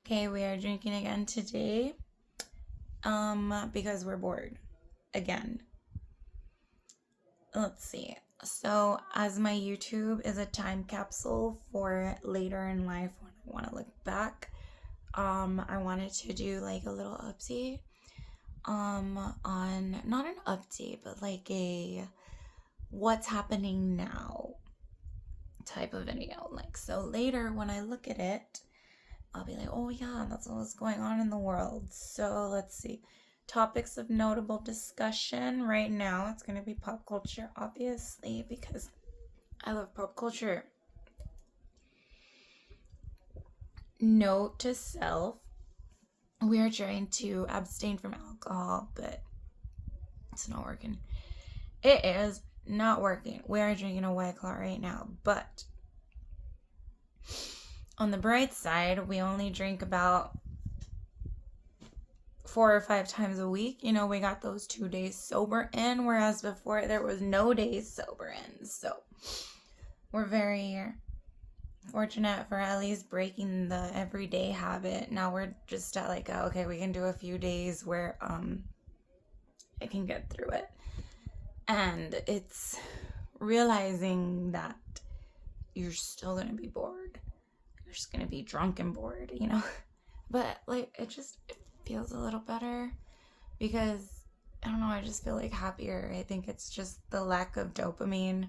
Okay, we are drinking again today. Because we're bored. Again. Let's see. So, as my YouTube is a time capsule for later in life when I want to look back, I wanted to do like a little update. On not an update, but like a what's happening now type of video. Like, so later when I look at it, I'll be like, oh yeah, that's what's going on in the world. So let's see. Topics of notable discussion right now. It's going to be pop culture, obviously, because I love pop culture. Note to self, we are trying to abstain from alcohol, but it's not working. It is not working. We are drinking a White Claw right now, but on the bright side, we only drink about 4 or 5 times a week. You know, we got those 2 days sober in, whereas before there was no days sober in. So we're very fortunate for at least breaking the everyday habit. Now we're just at like, okay, we can do a few days where I can get through it. And it's realizing that you're still gonna be bored. You're just gonna be drunk and bored, you know? But like it feels a little better because I don't know, I just feel like happier. I think it's just the lack of dopamine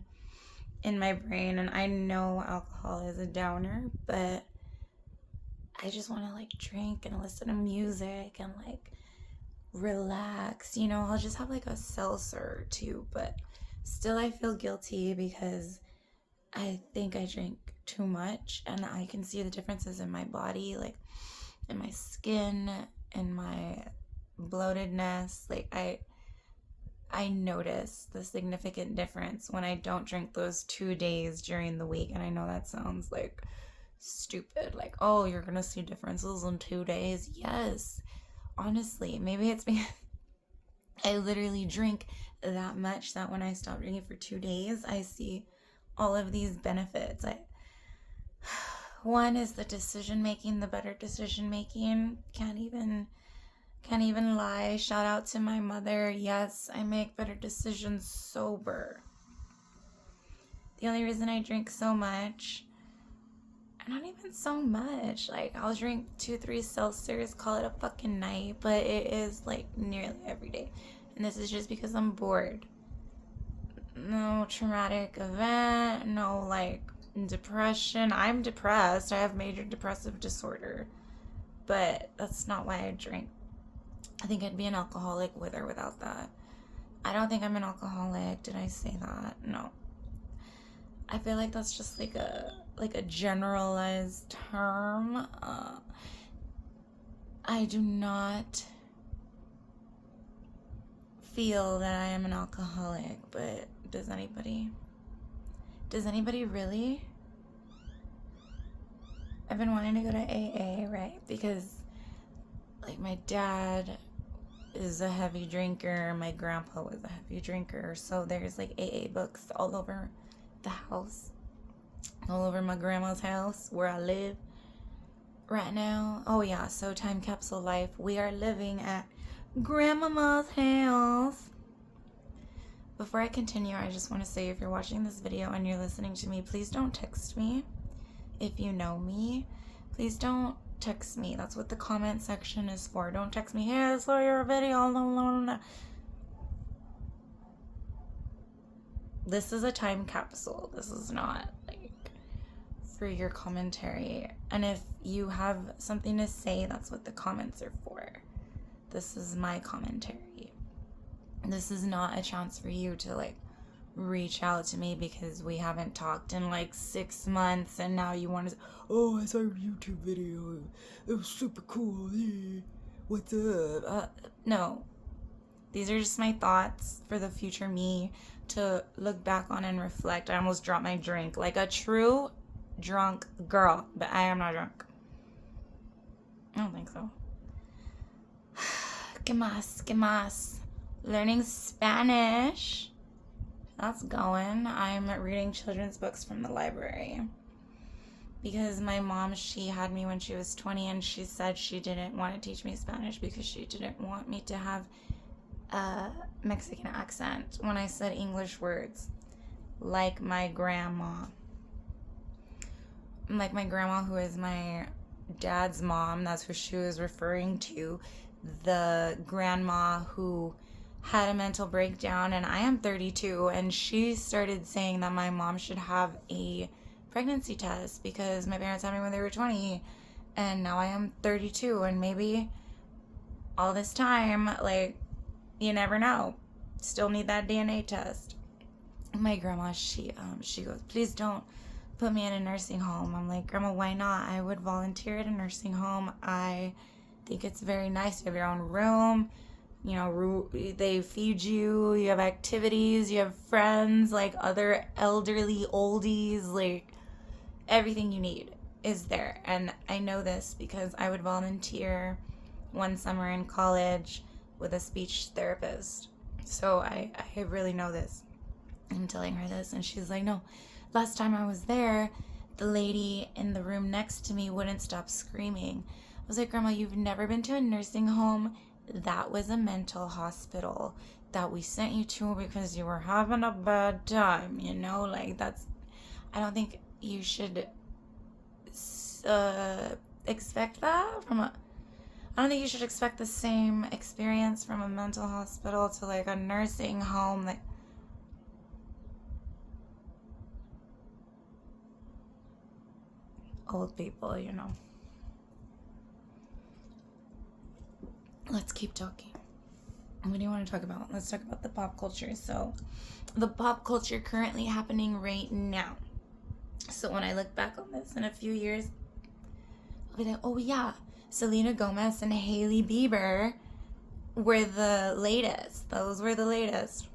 in my brain, and I know alcohol is a downer, but I just want to like drink and listen to music and like relax, you know. I'll just have like a seltzer or two, but still I feel guilty because I think I drink too much, and I can see the differences in my body, like in my skin and my bloatedness. Like I notice the significant difference when I don't drink those 2 days during the week. And I know that sounds like stupid, like, oh, you're gonna see differences in 2 days. Yes, honestly, maybe it's because I literally drink that much that when I stop drinking for 2 days, I see all of these benefits. One is the decision making, the better decision making. Can't even lie. Shout out to my mother. Yes, I make better decisions sober. The only reason I drink so much, not even so much, like I'll drink 2-3 seltzers, call it a fucking night, but it is like nearly every day. And this is just because I'm bored. No traumatic event, no like depression. I'm depressed. I have major depressive disorder, but that's not why I drink. I think I'd be an alcoholic with or without that. I don't think I'm an alcoholic. Did I say that? No. I feel like that's just like a generalized term. I do not feel that I am an alcoholic, but does anybody? Does anybody really? I've been wanting to go to AA, right? Because like my dad is a heavy drinker, my grandpa was a heavy drinker, so there's like AA books all over the house, all over my grandma's house where I live right now. Oh yeah, so time capsule life, we are living at grandmama's house. Before I continue, I just want to say, if you're watching this video and you're listening to me, please don't text me. If you know me, please don't text me. That's what the comment section is for. Don't text me, hey, I saw your video. No. This is a time capsule. This is not like for your commentary. And if you have something to say, that's what the comments are for. This is my commentary. This is not a chance for you to like reach out to me because we haven't talked in like 6 months and now you want to say, oh, I saw your YouTube video, it was super cool, what's up? No, these are just my thoughts for the future me to look back on and reflect. I almost dropped my drink like a true drunk girl, but I am not drunk. I don't think so. ¿Qué más? Learning Spanish. That's going. I'm reading children's books from the library because my mom, she had me when she was 20, and she said she didn't want to teach me Spanish because she didn't want me to have a Mexican accent when I said English words, like my grandma. Like my grandma, who is my dad's mom, that's who she was referring to. The grandma who had a mental breakdown, and I am 32, and she started saying that my mom should have a pregnancy test because my parents had me when they were 20, and now I am 32, and maybe all this time, like, you never know, still need that DNA test. My grandma, she goes, please don't put me in a nursing home. I'm like, Grandma, why not? I would volunteer at a nursing home. I think it's very nice. You have your own room, you know, they feed you, you have activities, you have friends, like other elderly oldies, like everything you need is there. And I know this because I would volunteer one summer in college with a speech therapist. So I really know this. I'm telling her this, and she's like, no. Last time I was there, the lady in the room next to me wouldn't stop screaming. I was like, Grandma, you've never been to a nursing home? That was a mental hospital that we sent you to because you were having a bad time, you know? Like, that's... I don't think you should expect that from a... I don't think you should expect the same experience from a mental hospital to, like, a nursing home. Like, old people, you know. Let's keep talking. What do you want to talk about? Let's talk about the pop culture. So, the pop culture currently happening right now. So, when I look back on this in a few years, I'll be like, oh yeah, Selena Gomez and Hailey Bieber were the latest. Those were the latest.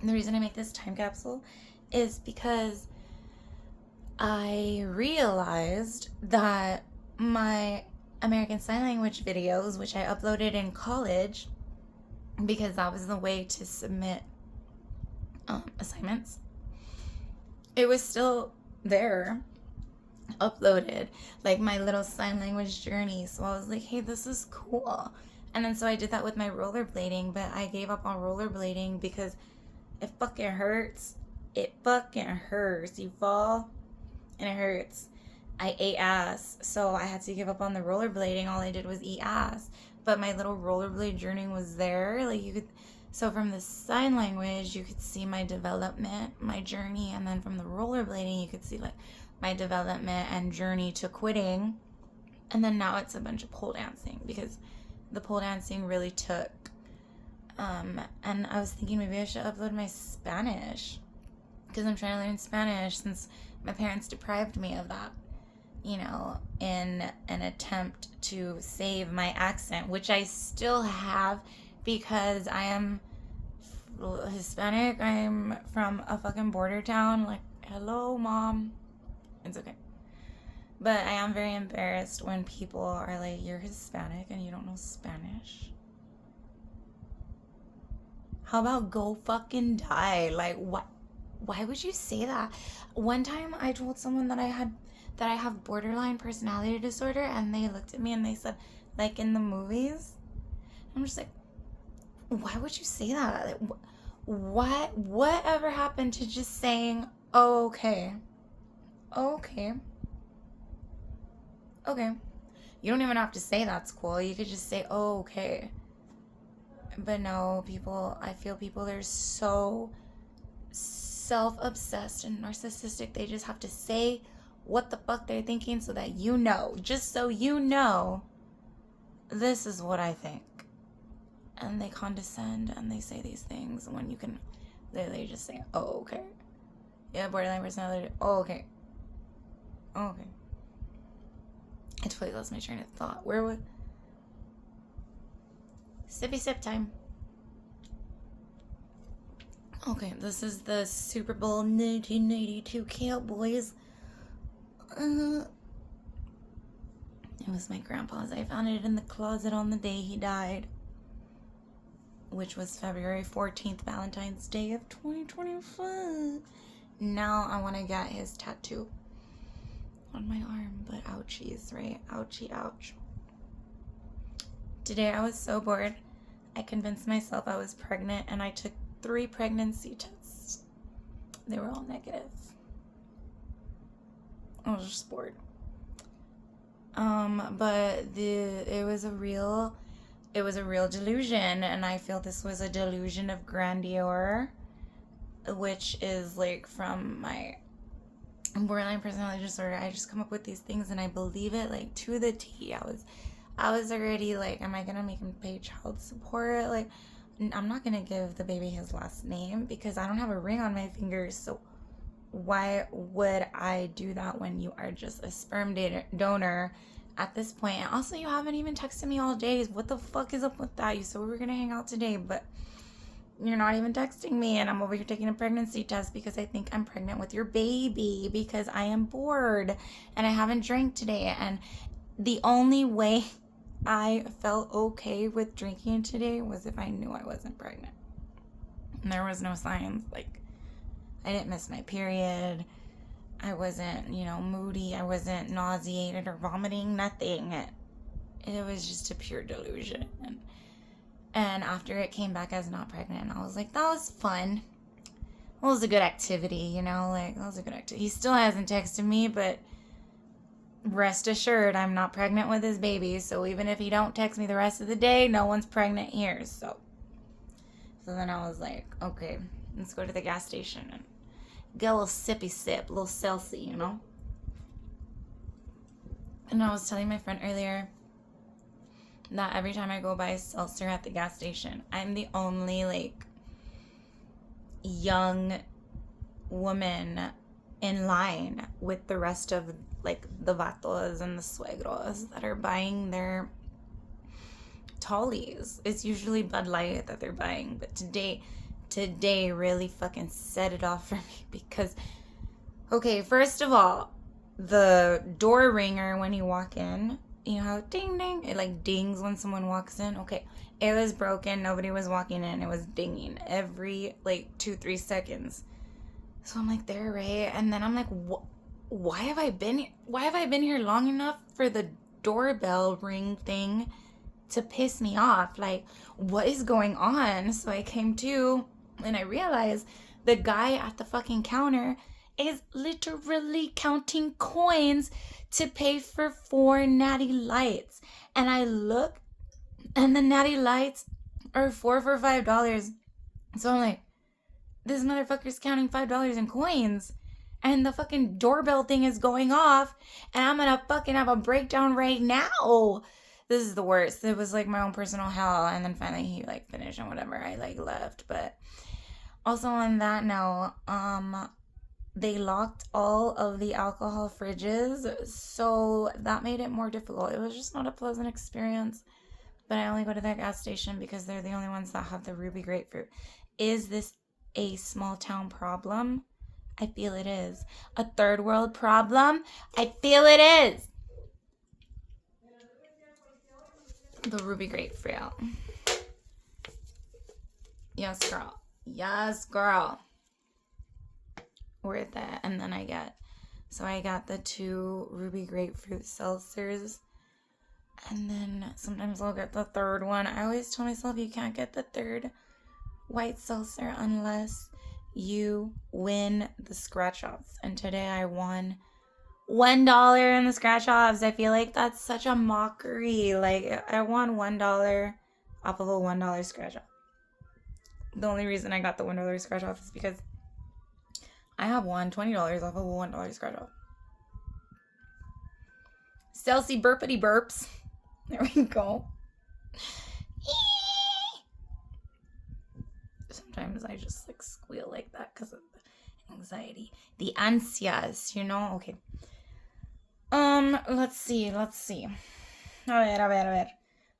And the reason I make this time capsule is because I realized that my American Sign Language videos, which I uploaded in college, because that was the way to submit assignments, it was still there, uploaded, like my little sign language journey. So I was like, hey, this is cool. And then so I did that with my rollerblading, but I gave up on rollerblading because it fucking hurts. It fucking hurts. You fall and it hurts. I ate ass, so I had to give up on the rollerblading. All I did was eat ass. But my little rollerblade journey was there. Like, you could, so from the sign language, you could see my development, my journey, and then from the rollerblading, you could see like my development and journey to quitting. And then now it's a bunch of pole dancing because the pole dancing really took. And I was thinking maybe I should upload my Spanish because I'm trying to learn Spanish since my parents deprived me of that, you know, in an attempt to save my accent, which I still have because I am Hispanic. I'm from a fucking border town. Like, hello, Mom. It's okay. But I am very embarrassed when people are like, you're Hispanic and you don't know Spanish. How about go fucking die? Like, what? Why would you say that? One time I told someone that I have borderline personality disorder, and they looked at me and they said, like in the movies. I'm just like, why would you say that? Like, whatever happened to just saying, oh, okay. Okay. You don't even have to say that's cool. You could just say, oh, okay. But no, I feel people, they're so self-obsessed and narcissistic. They just have to say what the fuck they're thinking so that you know. Just so you know, this is what I think. And they condescend and they say these things when you can literally just say, oh, okay. Yeah, borderline personality. Oh, okay. Oh, okay. I totally lost my train of thought. Where would... Sippy sip time. Okay, this is the Super Bowl 1982 Cowboys. It was my grandpa's. I found it in the closet on the day he died, which was February 14th, Valentine's Day of 2025. Now I want to get his tattoo. on my arm, but ouchies, right? Ouchie, ouch. Today I was so bored. I convinced myself I was pregnant and I took 3 pregnancy tests. They were all negative. I was just bored. But it was a real delusion, and I feel this was a delusion of grandeur, which is like from my borderline personality disorder. I just come up with these things and I believe it like to the T. I was already like, am I gonna make him pay child support? Like, I'm not gonna give the baby his last name because I don't have a ring on my finger. So why would I do that when you are just a sperm donor at this point? And also, you haven't even texted me all day. What the fuck is up with that? You said we were gonna hang out today, but you're not even texting me, and I'm over here taking a pregnancy test because I think I'm pregnant with your baby because I am bored and I haven't drank today. And the only way I felt okay with drinking today was if I knew I wasn't pregnant. And there was no signs. Like, I didn't miss my period. I wasn't, moody. I wasn't nauseated or vomiting. Nothing. It was just a pure delusion. And after it came back as not pregnant, I was like, that was fun. Well, it was a good activity, that was a good activity. He still hasn't texted me, but rest assured, I'm not pregnant with his baby. So even if he don't text me the rest of the day, no one's pregnant here. So then I was like, okay, let's go to the gas station and get a little sippy sip, a little Celsius, And I was telling my friend earlier that every time I go buy seltzer at the gas station, I'm the only young woman in line with the rest of the vatos and the suegros that are buying their tallies. It's usually Bud Light that they're buying, but today really fucking set it off for me because, okay, first of all, the door ringer when you walk in, how ding ding, it dings when someone walks in. Okay, it was broken. Nobody was walking in. It was dinging every 2-3 seconds. So I'm like, there, right? And then I'm like, why have I been here long enough for the doorbell ring thing to piss me off? Like, what is going on? So I came to, and I realized the guy at the fucking counter is literally counting coins to pay for 4 natty lights. And I look, and the natty lights are 4 for $5. So I'm like, this motherfucker's counting $5 in coins. And the fucking doorbell thing is going off. And I'm gonna fucking have a breakdown right now. This is the worst. It was my own personal hell. And then finally he finished and whatever. I left. But also on that note, they locked all of the alcohol fridges, so that made it more difficult. It was just not a pleasant experience, but I only go to that gas station because they're the only ones that have the ruby grapefruit. Is this a small town problem? I feel it is. A third world problem? I feel it is. The ruby grapefruit. Yes, girl. Yes, girl. Worth it. And then I got the 2 ruby grapefruit seltzers, and then sometimes I'll get the third one. I always tell myself you can't get the third white seltzer unless you win the scratch offs, and today I won $1 in the scratch offs. I feel like that's such a mockery. I won $1 off of a $1 scratch off. The only reason I got the $1 scratch off is because I have won $20 off of a $1 scratch off. Celsi burpity burps. There we go. Sometimes I just squeal like that because of the anxiety. The ansias, Okay. Let's see. A ver.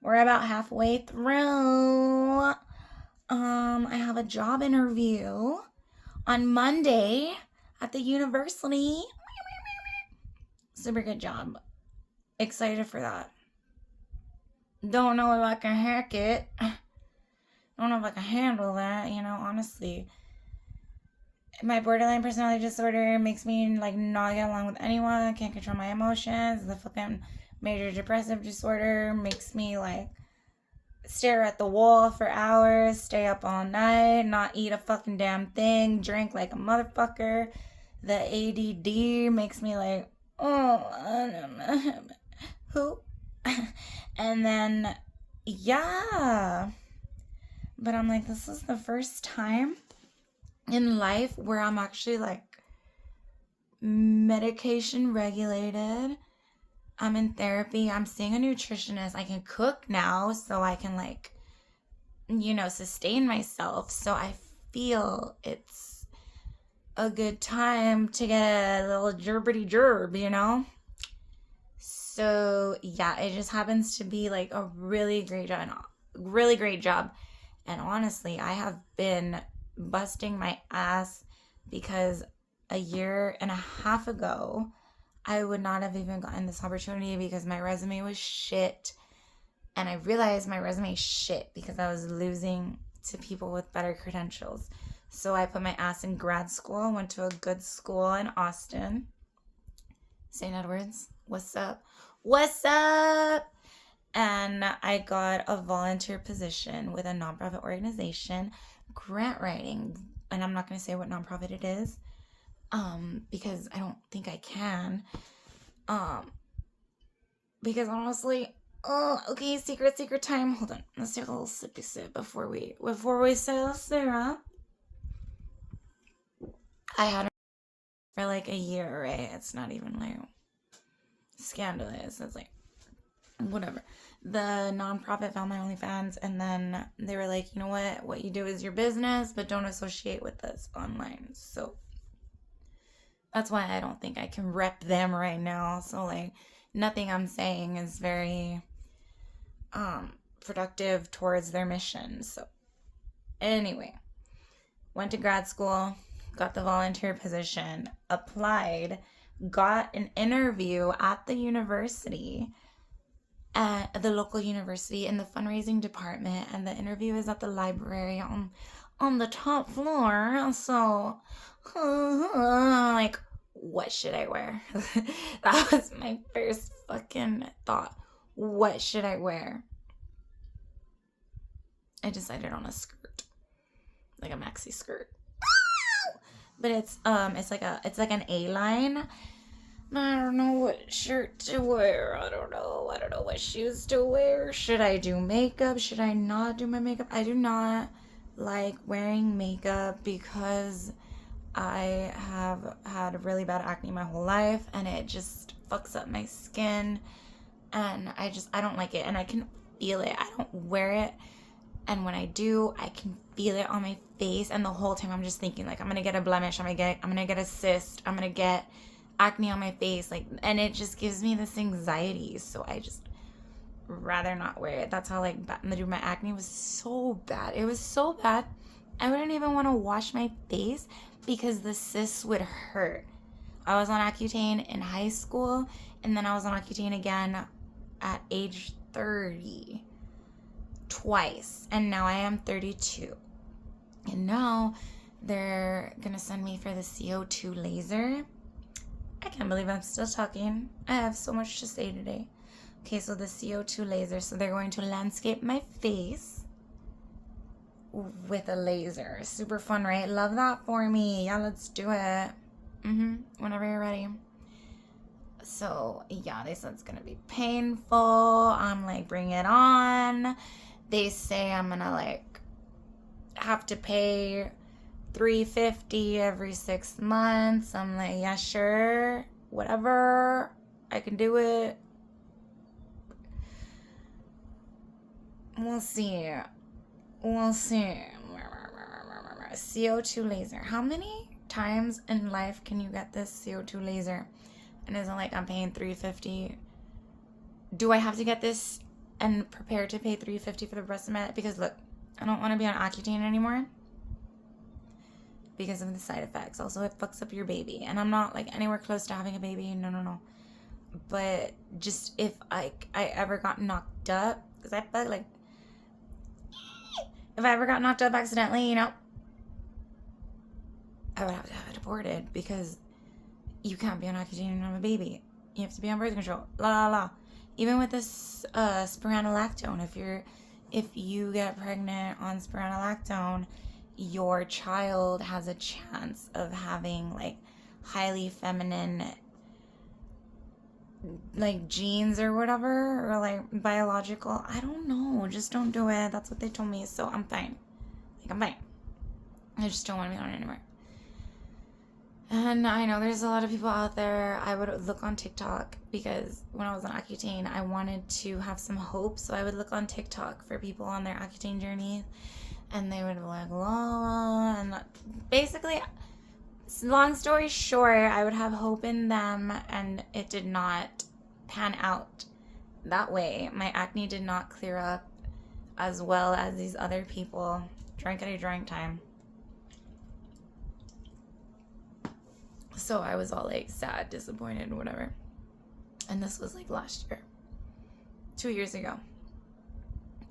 We're about halfway through. I have a job interview on Monday at the university. Super good job. Excited for that. Don't know if I can hack it. Don't know if I can handle that, honestly. My borderline personality disorder makes me like not get along with anyone. Can't control my emotions. The fucking major depressive disorder makes me like stare at the wall for hours, stay up all night, not eat a fucking damn thing, drink like a motherfucker. The ADD makes me like, oh, I don't know who. And then, yeah. But I'm like, this is the first time in life where I'm actually like medication regulated. I'm in therapy. I'm seeing a nutritionist. I can cook now, so I can like, sustain myself. So I feel it's a good time to get a little gerbity gerb. So yeah, it just happens to be like a really great job, really great job. And honestly, I have been busting my ass because a year and a half ago, I would not have even gotten this opportunity because my resume was shit. And I realized my resume is shit because I was losing to people with better credentials. So I put my ass in grad school, went to a good school in Austin. St. Edward's. What's up? What's up? And I got a volunteer position with a nonprofit organization, grant writing. And I'm not going to say what nonprofit it is, because I don't think I can. Because honestly, okay, secret time. Hold on, let's take a little sippy sip before we say Sarah. I had it for like a year, right? It's not even like scandalous. It's like whatever. The nonprofit found my OnlyFans, and then they were like, you know what you do is your business, but don't associate with us online. So that's why I don't think I can rep them right now. So like nothing I'm saying is very productive towards their mission. So anyway, went to grad school, got the volunteer position, applied, got an interview at the university, at the local university in the fundraising department, and the interview is at the library on the top floor. So like, what should I wear? That was my first fucking thought. What should I wear? I decided on a skirt, like a maxi skirt, but it's like an A-line. I don't know what shirt to wear. I don't know what shoes to wear. Should I do makeup? Should I not do my makeup? I do not like wearing makeup because I have had really bad acne my whole life, and it just fucks up my skin, and I don't like it, and I can feel it. I don't wear it, and when I do, I can feel it on my face, and the whole time I'm just thinking like I'm gonna get a blemish, I'm gonna get a cyst, I'm gonna get acne on my face, like, and it just gives me this anxiety. So I just rather not wear it. That's how like my acne was so bad. It was so bad. I wouldn't even want to wash my face because the cysts would hurt. I was on Accutane in high school, and then I was on Accutane again at age 30 twice, and now I am 32. And now they're gonna send me for the CO2 laser. I can't believe I'm still talking. I have so much to say today. Okay, so the CO2 laser. So they're going to landscape my face with a laser. Super fun, right? Love that for me. Yeah, let's do it. Whenever you're ready. So, yeah, they said it's going to be painful. I'm like, bring it on. They say I'm going to like have to pay $350 every 6 months. I'm like, yeah, sure, whatever, I can do it. We'll see. CO2 laser. How many times in life can you get this CO2 laser? And isn't like I'm paying $350? Do I have to get this and prepare to pay $350 for the rest of my life? Because look, I don't want to be on Accutane anymore because of the side effects. Also, it fucks up your baby, and I'm not like anywhere close to having a baby. No. But just if I ever got knocked up, because I felt like if I ever got knocked up accidentally, I would have to have it aborted because you can't be on Accutane and have a baby. You have to be on birth control. La la la. Even with this spironolactone, if you get pregnant on spironolactone, your child has a chance of having like highly feminine like genes or whatever, or like biological. I don't know. Just don't do it. That's what they told me. So I'm fine. Like I'm fine. I just don't want to be on it anymore. And I know there's a lot of people out there. I would look on TikTok because when I was on Accutane, I wanted to have some hope. So I would look on TikTok for people on their Accutane journey, and they would be like, la, and basically, long story short, I would have hope in them, and it did not pan out that way. My acne did not clear up as well as these other people. Drank at a drank time. So I was all like sad, disappointed, whatever. And this was like last year. 2 years ago.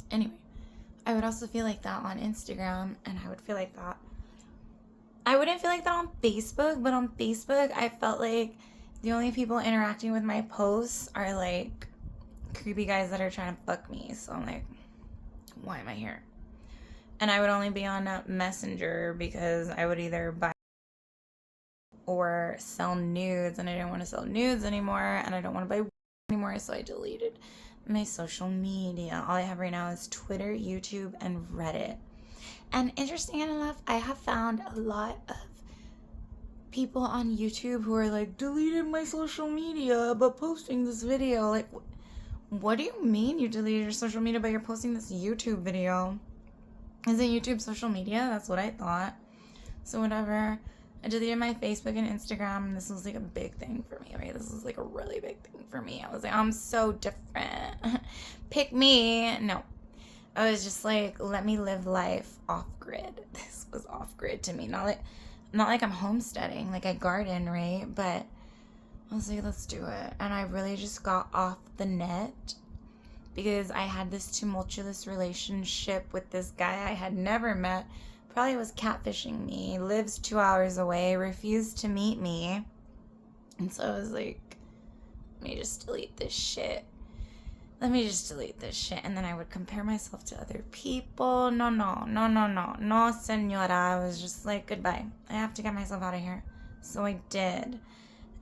Anyway, I would also feel like that on Instagram, and I would feel like that. I wouldn't feel like that on Facebook, but on Facebook, I felt like the only people interacting with my posts are like creepy guys that are trying to fuck me. So I'm like, why am I here? And I would only be on Messenger because I would either buy or sell nudes, and I didn't want to sell nudes anymore, and I don't want to buy anymore, so I deleted my social media. All I have right now is Twitter, YouTube, and Reddit. And interesting enough, I have found a lot of people on YouTube who are like, deleted my social media but posting this video. Like, what do you mean you deleted your social media but you're posting this YouTube video? Isn't YouTube social media? That's what I thought. So whatever. I deleted my Facebook and Instagram, and this was like a big thing for me, right? This was like a really big thing for me. I was like, I'm so different. Pick me. No. I was just like, let me live life off grid. This was off grid to me. Not like I'm homesteading, like I garden, right? But I was like, let's do it. And I really just got off the net because I had this tumultuous relationship with this guy I had never met. Probably was catfishing me, lives 2 hours away, refused to meet me. And so I was like, let me just delete this shit. And then I would compare myself to other people. No, senora. I was just like, goodbye. I have to get myself out of here. So I did.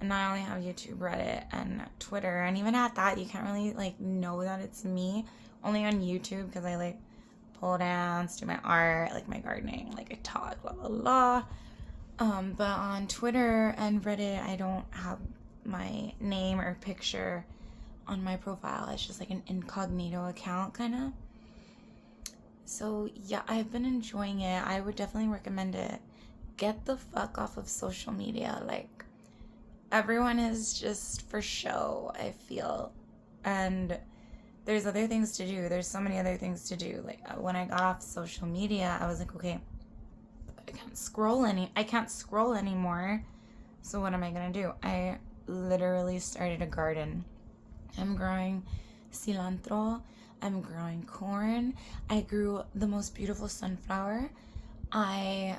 And I only have YouTube, Reddit, and Twitter. And even at that, you can't really like know that it's me. Only on YouTube, because I like pole dance, do my art, like my gardening, like I talk, blah, blah, blah. But on Twitter and Reddit, I don't have my name or picture on my profile. It's just like an incognito account, kind of. So, yeah, I've been enjoying it. I would definitely recommend it. Get the fuck off of social media. Like, everyone is just for show, I feel. And there's other things to do. There's so many other things to do. Like when I got off social media, I was like, okay, I can't scroll anymore. So what am I gonna do? I literally started a garden. I'm growing cilantro. I'm growing corn. I grew the most beautiful sunflower. I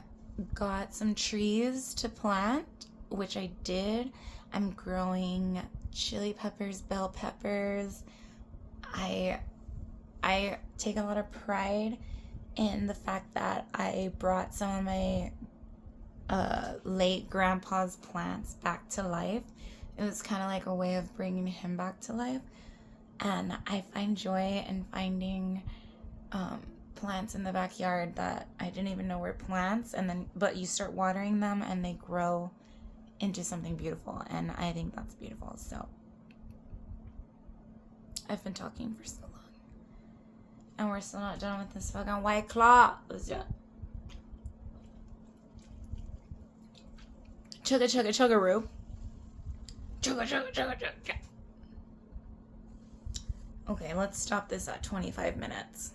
got some trees to plant, which I did. I'm growing chili peppers, bell peppers. I take a lot of pride in the fact that I brought some of my late grandpa's plants back to life. It was kind of like a way of bringing him back to life. And I find joy in finding plants in the backyard that I didn't even know were plants, but you start watering them and they grow into something beautiful, and I think that's beautiful. So I've been talking for so long, and we're still not done with this fucking White Claw. Chugga, chugga-roo. Chugga. Okay, let's stop this at 25 minutes.